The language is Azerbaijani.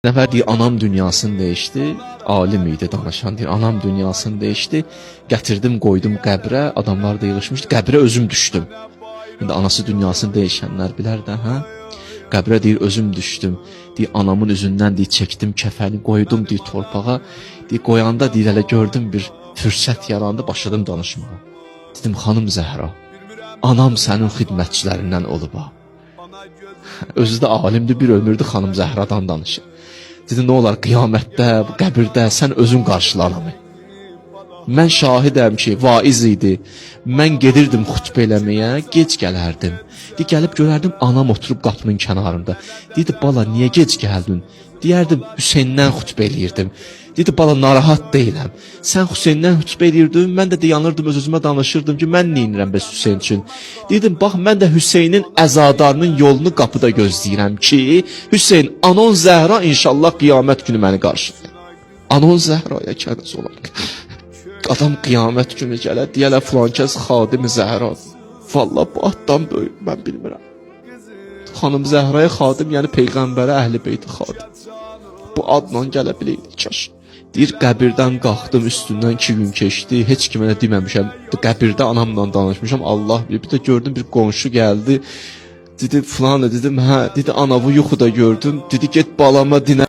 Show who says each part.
Speaker 1: Nəfər deyir, anam dünyasını dəyişdi, alim idi danışan, deyir, anam dünyasını dəyişdi, gətirdim, qoydum qəbrə, adamlar da yığışmışdı, qəbrə özüm düşdüm. İndi anası dünyasını dəyişənlər bilər də, hə? Qəbrə deyir, özüm düşdüm, deyir, anamın üzündən deyir, çəkdim kəfəni, qoydum deyir, torpağa, deyir, qoyanda deyir, hələ gördüm bir fürsət yarandı, başladım danışmağa. Dedim, xanım Zəhra, anam sənin xidmətçilərindən olub ha. Özü də alimdir, bir ömürdür xanım Zəhradan danışır. Dedi, nə olar qiyamətdə, bu qəbirdə sən özün qarşıla anamı. Mən şahidəm ki, vaiz idi. Mən gedirdim xutbə eləməyə, gec gələrdim. Gəlib görərdim, anam oturub qapının kənarında. Dedi, bala, niyə gec gəldin? Deyərdim, Hüseyndən xutbə eləyirdim. Dedi, bala, narahat deyiləm. Sən Hüseyndən xutbə eləyirdin, mən də dayanırdım, öz-özümə danışırdım ki, mən neyinirəm bəs Hüseyn üçün. Dedim, bax, mən də Hüseynin əzadarının yolunu qapıda gözləyirəm ki, Hüseyn, anon Zəhra inşallah qiyamət günü məni qarşılayır. Anon Zəhraya kəniz olar. Adam qiyamət günü gələr, deyələ filan kəs xadim Zəhradır. Vallahi bu addan böyük, mən bilmirəm. Xanım Zəhraya xadim, yəni Peyğəmbərə Əhl-i Beyti xadim. Bu adla gələ biləydik kaş. Deyir, qəbirdən qalxdım, üstündən 2 gün keçdi, heç kimə də deməmişəm. Qəbirdə anamla danışmışam, Allah bilir. Bir də gördüm, bir qonşu gəldi. Dedi, filan, dedim, hə, dedi, anavı yuxuda gördüm. Dedi, get balama dinə.